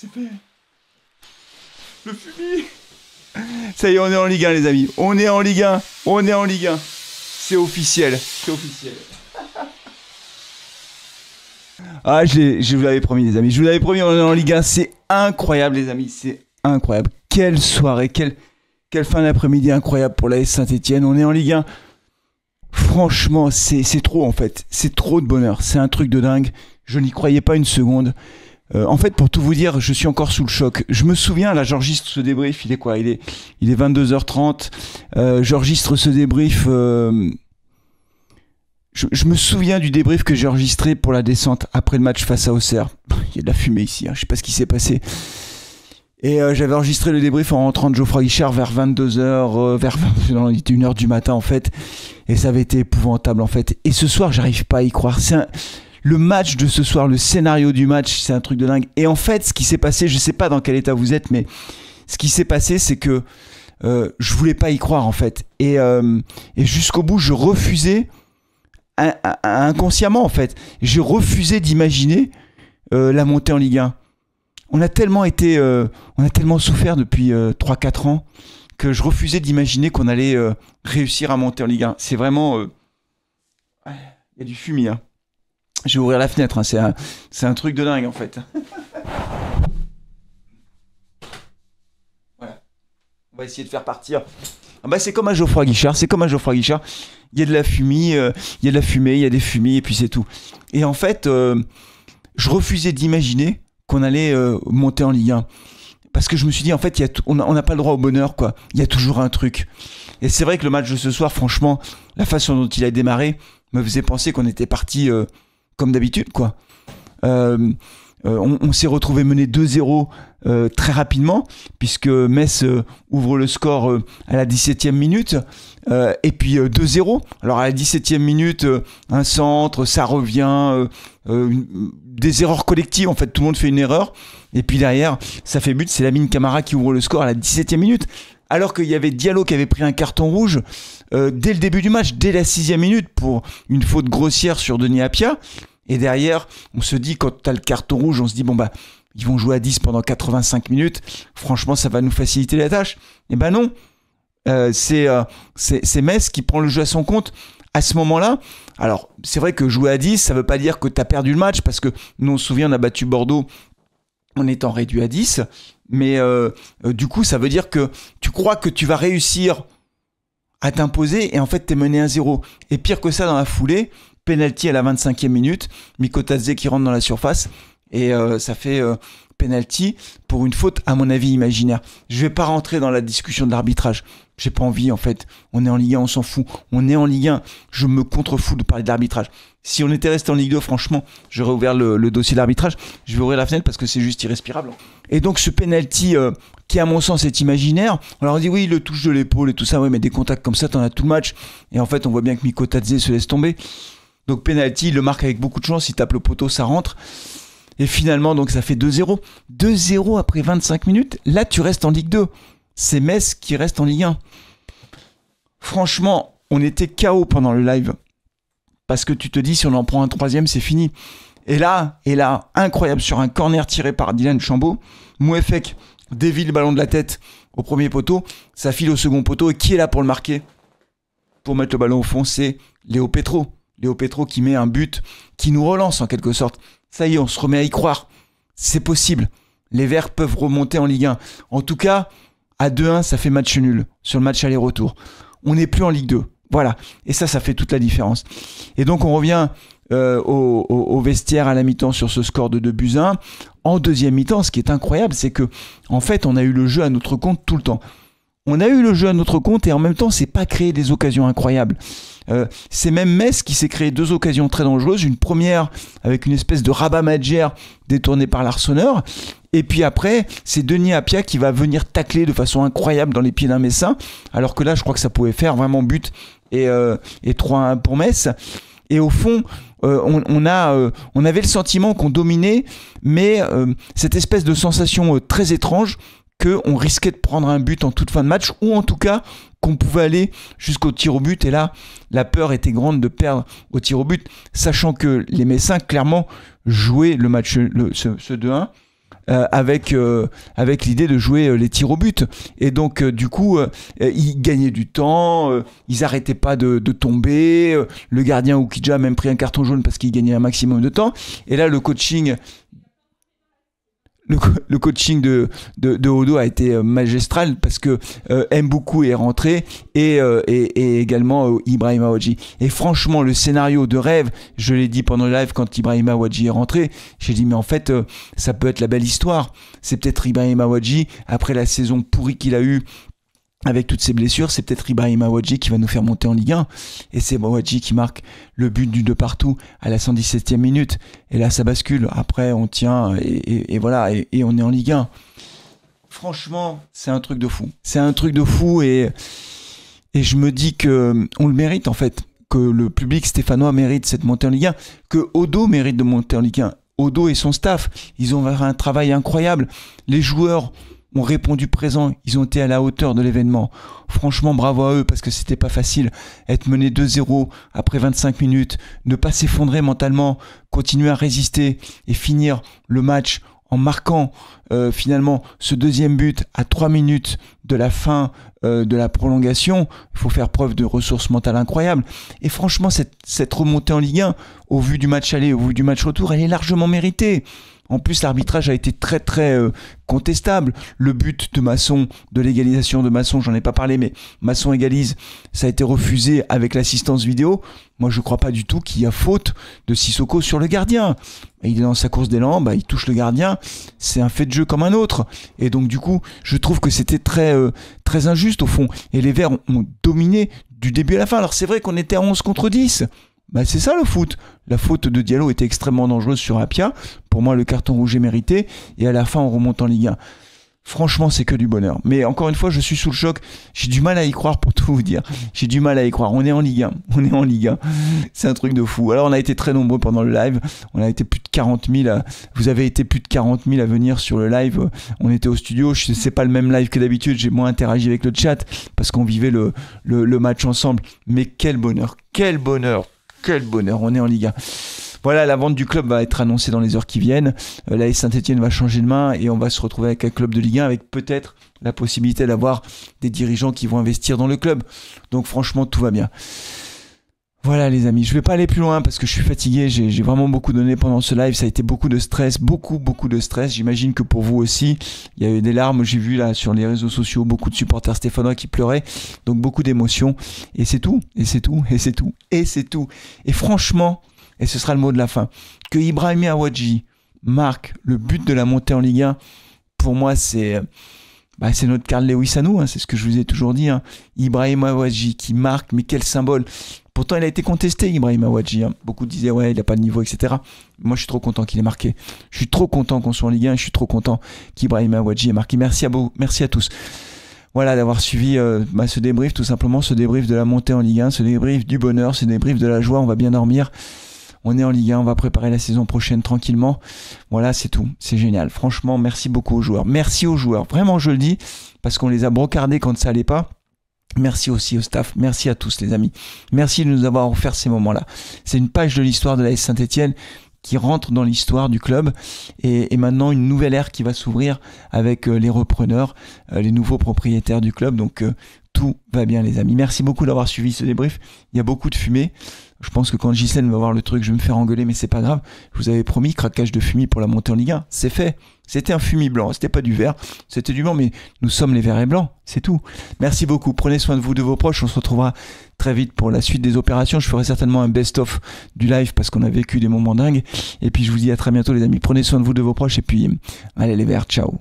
C'est fait. Le fumier. Ça y est, on est en Ligue 1, les amis. On est en Ligue 1. On est en Ligue 1. C'est officiel. C'est officiel. Ah, je vous l'avais promis, les amis. Je vous l'avais promis, on est en Ligue 1. C'est incroyable, les amis. C'est incroyable. Quelle soirée. Quelle fin d'après-midi incroyable pour l'AS Saint-Etienne. On est en Ligue 1. Franchement, c'est trop, en fait. C'est trop de bonheur. C'est un truc de dingue. Je n'y croyais pas une seconde. En fait, pour tout vous dire, je suis encore sous le choc. Je me souviens, là, j'enregistre ce débrief. Il est quoi ? Il est 22h30. J'enregistre ce débrief... Je me souviens du débrief que j'ai enregistré pour la descente après le match face à Auxerre. Il y a de la fumée ici, hein, je sais pas ce qui s'est passé. Et j'avais enregistré le débrief en rentrant de Geoffroy Guichard vers 22h, il était 1h du matin en fait. Et ça avait été épouvantable en fait. Et ce soir, j'arrive pas à y croire. Le match de ce soir, le scénario du match, c'est un truc de dingue. Et en fait, ce qui s'est passé, je sais pas dans quel état vous êtes, mais ce qui s'est passé, c'est que je voulais pas y croire en fait. Et jusqu'au bout, je refusais... inconsciemment en fait, j'ai refusé d'imaginer la montée en Ligue 1. On a tellement souffert depuis 3-4 ans que je refusais d'imaginer qu'on allait réussir à monter en Ligue 1. C'est vraiment... il y a du fumier. Hein. Je vais ouvrir la fenêtre, hein. C'est un truc de dingue en fait. Voilà. On va essayer de faire partir... c'est comme à Geoffroy Guichard, il y a de la fumée, il y a des fumées et puis c'est tout. Et en fait, je refusais d'imaginer qu'on allait monter en Ligue 1. Parce que je me suis dit, en fait, on n'a pas le droit au bonheur, quoi. Il y a toujours un truc. Et c'est vrai que le match de ce soir, franchement, la façon dont il a démarré me faisait penser qu'on était parti comme d'habitude, quoi. On s'est retrouvé mené 2-0 très rapidement, puisque Metz ouvre le score à la 17e minute, et puis 2-0. Alors à la 17e minute, un centre, ça revient, des erreurs collectives, en fait, tout le monde fait une erreur, et puis derrière, ça fait but, c'est Lamine Camara qui ouvre le score à la 17e minute, alors qu'il y avait Diallo qui avait pris un carton rouge dès le début du match, dès la 6e minute, pour une faute grossière sur Denis Appiah. Et derrière, on se dit, quand t'as le carton rouge, on se dit, ils vont jouer à 10 pendant 85 minutes. Franchement, ça va nous faciliter la tâche. Et non. C'est Metz qui prend le jeu à son compte à ce moment-là. Alors, c'est vrai que jouer à 10, ça veut pas dire que t'as perdu le match, parce que nous, on se souvient, on a battu Bordeaux en étant réduit à 10. Mais du coup, ça veut dire que tu crois que tu vas réussir à t'imposer, et en fait, t'es mené 1-0. Et pire que ça, dans la foulée, penalty à la 25e minute, Mikotadze qui rentre dans la surface, et ça fait penalty pour une faute, à mon avis, imaginaire. Je vais pas rentrer dans la discussion de l'arbitrage. J'ai pas envie, en fait. On est en Ligue 1, on s'en fout. On est en Ligue 1. Je me contrefous de parler d'arbitrage. Si on était resté en Ligue 2, franchement, j'aurais ouvert le dossier d'arbitrage. Je vais ouvrir la fenêtre parce que c'est juste irrespirable. Et donc, ce penalty qui, à mon sens, est imaginaire. Alors, on dit oui, le touche de l'épaule et tout ça. Ouais, mais des contacts comme ça, t'en as tout le match. Et en fait, on voit bien que Mikotadze se laisse tomber. Donc, penalty, il le marque avec beaucoup de chance. Il tape le poteau, ça rentre. Et finalement, donc, ça fait 2-0. 2-0 après 25 minutes. Là, tu restes en Ligue 2. C'est Metz qui reste en Ligue 1. Franchement, on était KO pendant le live. Parce que tu te dis, si on en prend un troisième, c'est fini. Et là, incroyable, sur un corner tiré par Dylan Chambaud, Mouefek dévie le ballon de la tête au premier poteau. Ça file au second poteau. Et qui est là pour le marquer ? Pour mettre le ballon au fond, c'est Léo Petro. Léo Petro qui met un but qui nous relance en quelque sorte. Ça y est, on se remet à y croire. C'est possible. Les Verts peuvent remonter en Ligue 1. En tout cas, à 2-1, ça fait match nul sur le match aller-retour. On n'est plus en Ligue 2. Voilà. Et ça fait toute la différence. Et donc, on revient au vestiaire à la mi-temps sur ce score de 2-1. En deuxième mi-temps, ce qui est incroyable, c'est que, en fait, on a eu le jeu à notre compte tout le temps. On a eu le jeu à notre compte et en même temps, c'est pas créé des occasions incroyables. C'est même Metz qui s'est créé 2 occasions très dangereuses. Une première avec une espèce de rabat Madjer détourné par l'Arseneur. Et puis après, c'est Denis Appiah qui va venir tacler de façon incroyable dans les pieds d'un Messin. Alors que là, je crois que ça pouvait faire vraiment but et 3-1 pour Metz. Et au fond, on avait le sentiment qu'on dominait, mais cette espèce de sensation très étrange qu'on risquait de prendre un but en toute fin de match, ou en tout cas qu'on pouvait aller jusqu'au tir au but. Et là, la peur était grande de perdre au tir au but, sachant que les Messins, clairement, jouaient le match, ce 2-1. avec l'idée de jouer les tirs au but. Et donc, du coup, ils gagnaient du temps, ils n'arrêtaient pas de tomber. Le gardien Oukidja a même pris un carton jaune parce qu'il gagnait un maximum de temps. Et là, le coaching de Odo a été magistral parce que Mboukou est rentré et également Ibrahima Wadji. Et franchement, le scénario de rêve, je l'ai dit pendant le live quand Ibrahima Wadji est rentré, j'ai dit mais en fait ça peut être la belle histoire. C'est peut-être Ibrahima Wadji après la saison pourrie qu'il a eue avec toutes ses blessures, c'est peut-être Ibrahima Wadji qui va nous faire monter en Ligue 1. Et c'est Wadji qui marque le but du 2 partout à la 117e minute. Et là, ça bascule. Après, on tient et voilà, et on est en Ligue 1. Franchement, c'est un truc de fou. C'est un truc de fou et je me dis que on le mérite en fait. Que le public stéphanois mérite cette montée en Ligue 1. Que Odo mérite de monter en Ligue 1. Odo et son staff, ils ont fait un travail incroyable. Les joueurs ont répondu présent, ils ont été à la hauteur de l'événement. Franchement, bravo à eux parce que c'était pas facile. Être mené 2-0 après 25 minutes, ne pas s'effondrer mentalement, continuer à résister et finir le match en marquant finalement ce deuxième but à 3 minutes de la fin de la prolongation. Il faut faire preuve de ressources mentales incroyables. Et franchement, cette remontée en Ligue 1, au vu du match aller, au vu du match retour, elle est largement méritée. En plus, l'arbitrage a été très très contestable. Le but de Masson, de l'égalisation de Masson, j'en ai pas parlé, mais Masson égalise, ça a été refusé avec l'assistance vidéo. Moi, je crois pas du tout qu'il y a faute de Sissoko sur le gardien. Il est dans sa course d'élan, il touche le gardien, c'est un fait de jeu comme un autre. Et donc du coup, je trouve que c'était très très injuste au fond. Et les Verts ont dominé du début à la fin. Alors c'est vrai qu'on était à 11 contre 10. C'est ça le foot. La faute de Diallo était extrêmement dangereuse sur Apia. Pour moi, le carton rouge est mérité. Et à la fin, on remonte en Ligue 1. Franchement, c'est que du bonheur. Mais encore une fois, je suis sous le choc. J'ai du mal à y croire pour tout vous dire. J'ai du mal à y croire. On est en Ligue 1. On est en Ligue 1. C'est un truc de fou. Alors, on a été très nombreux pendant le live. On a été plus de 40 000. Vous avez été plus de 40 000 à venir sur le live. On était au studio. C'est pas le même live que d'habitude. J'ai moins interagi avec le chat parce qu'on vivait le match ensemble. Mais quel bonheur. Quel bonheur. Quel bonheur, on est en Ligue 1. Voilà, la vente du club va être annoncée dans les heures qui viennent. L'AS Saint-Etienne va changer de main et on va se retrouver avec un club de Ligue 1 avec peut-être la possibilité d'avoir des dirigeants qui vont investir dans le club. Donc franchement, tout va bien. Voilà les amis, je vais pas aller plus loin parce que je suis fatigué, j'ai vraiment beaucoup donné pendant ce live, ça a été beaucoup de stress, beaucoup de stress, j'imagine que pour vous aussi, il y a eu des larmes, j'ai vu là sur les réseaux sociaux beaucoup de supporters stéphanois qui pleuraient, donc beaucoup d'émotions, et c'est tout, et c'est tout, et c'est tout, et c'est tout, et franchement, et ce sera le mot de la fin, que Ibrahima Wadji marque le but de la montée en Ligue 1, pour moi c'est notre Carl Lewis à nous, c'est ce que je vous ai toujours dit, Ibrahima Wadji qui marque, mais quel symbole. Pourtant, il a été contesté, Ibrahima Wadji. Beaucoup disaient, ouais, il n'a pas de niveau, etc. Moi, je suis trop content qu'il ait marqué. Je suis trop content qu'on soit en Ligue 1. Je suis trop content qu'Ibrahima Wadji ait marqué. Merci à tous. Voilà, d'avoir suivi ce débrief, tout simplement, ce débrief de la montée en Ligue 1, ce débrief du bonheur, ce débrief de la joie. On va bien dormir. On est en Ligue 1, on va préparer la saison prochaine tranquillement. Voilà, c'est tout. C'est génial. Franchement, merci beaucoup aux joueurs. Merci aux joueurs. Vraiment, je le dis, parce qu'on les a brocardés quand ça allait pas. Merci aussi au staff, merci à tous les amis. Merci de nous avoir offert ces moments-là. C'est une page de l'histoire de l'AS Saint-Etienne qui rentre dans l'histoire du club et maintenant une nouvelle ère qui va s'ouvrir avec les repreneurs, les nouveaux propriétaires du club. Donc tout va bien les amis. Merci beaucoup d'avoir suivi ce débrief. Il y a beaucoup de fumée. Je pense que quand Ghislaine va voir le truc, je vais me faire engueuler, mais c'est pas grave. Je vous avais promis craquage de fumier pour la montée en Ligue 1. C'est fait. C'était un fumier blanc. C'était pas du vert. C'était du blanc, mais nous sommes les verts et blancs. C'est tout. Merci beaucoup. Prenez soin de vous, de vos proches. On se retrouvera très vite pour la suite des opérations. Je ferai certainement un best-of du live parce qu'on a vécu des moments dingues. Et puis, je vous dis à très bientôt, les amis. Prenez soin de vous, de vos proches. Et puis, allez les verts. Ciao.